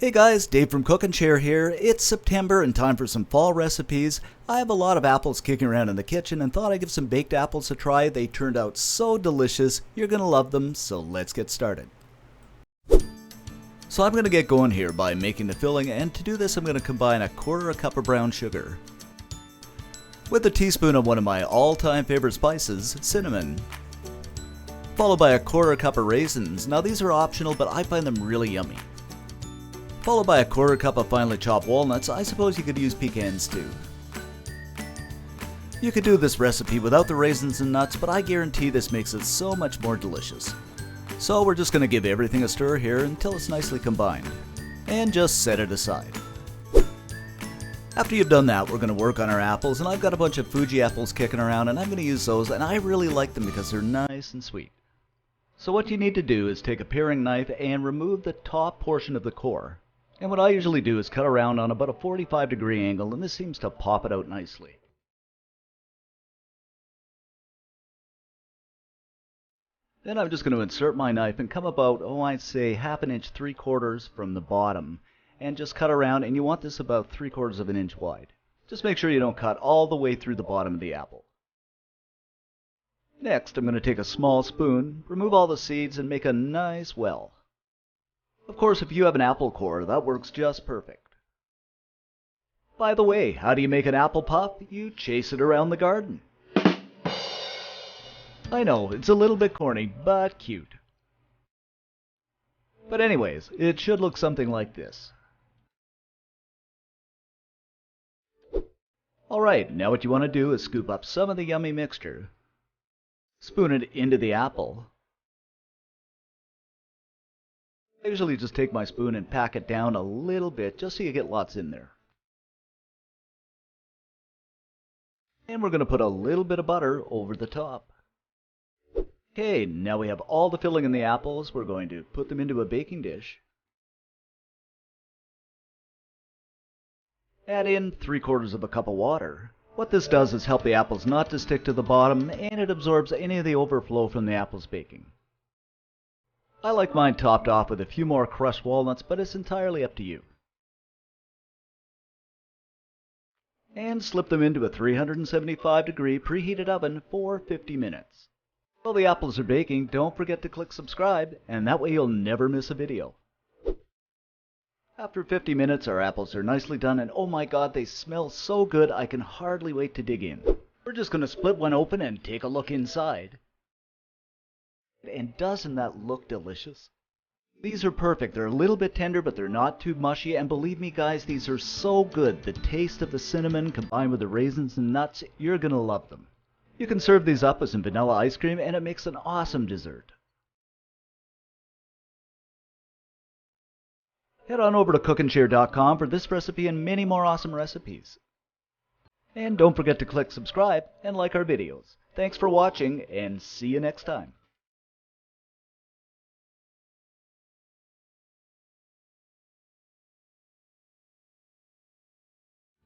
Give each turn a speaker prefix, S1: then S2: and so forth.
S1: Hey guys, Dave from Cook and Share here. It's September and time for some fall recipes. I have a lot of apples kicking around in the kitchen and thought I'd give some baked apples a try. They turned out so delicious. You're going to love them, so let's get started. So I'm going to get going here by making the filling, and to do this I'm going to combine a quarter cup of brown sugar with a teaspoon of one of my all-time favorite spices, cinnamon, followed by a quarter cup of raisins. Now these are optional, but I find them really yummy. Followed by a quarter cup of finely chopped walnuts. I suppose you could use pecans too. You could do this recipe without the raisins and nuts, but I guarantee this makes it so much more delicious. So we're just going to give everything a stir here until it's nicely combined, and just set it aside. After you've done that, we're going to work on our apples, and I've got a bunch of Fuji apples kicking around, and I'm going to use those, and I really like them because they're nice and sweet. So what you need to do is take a paring knife and remove the top portion of the core. And what I usually do is cut around on about a 45-degree angle, and this seems to pop it out nicely. Then I'm just going to insert my knife and come about, I'd say half an inch, 3/4 from the bottom, and just cut around, and you want this about 3/4 of an inch wide. Just make sure you don't cut all the way through the bottom of the apple. Next, I'm going to take a small spoon, remove all the seeds, and make a nice well. Of course, if you have an apple core, that works just perfect. By the way, how do you make an apple puff? You chase it around the garden. I know, it's a little bit corny, but cute. But anyways, it should look something like this. Alright, now what you want to do is scoop up some of the yummy mixture, spoon it into the apple. I usually just take my spoon and pack it down a little bit just so you get lots in there. And we're going to put a little bit of butter over the top. Okay, now we have all the filling in the apples. We're going to put them into a baking dish. Add in 3/4 cup of water. What this does is help the apples not to stick to the bottom, and it absorbs any of the overflow from the apples baking. I like mine topped off with a few more crushed walnuts, but it's entirely up to you. And slip them into a 375-degree preheated oven for 50 minutes. While the apples are baking, don't forget to click subscribe, and that way you'll never miss a video. After 50 minutes, our apples are nicely done, and oh my god, they smell so good I can hardly wait to dig in. We're just going to split one open and take a look inside. And doesn't that look delicious? These are perfect. They're a little bit tender, but they're not too mushy, and believe me guys, these are so good. The taste of the cinnamon combined with the raisins and nuts, you're going to love them. You can serve these up with some vanilla ice cream, and it makes an awesome dessert. Head on over to cookandshare.com for this recipe and many more awesome recipes. And don't forget to click subscribe and like our videos. Thanks for watching, and see you next time.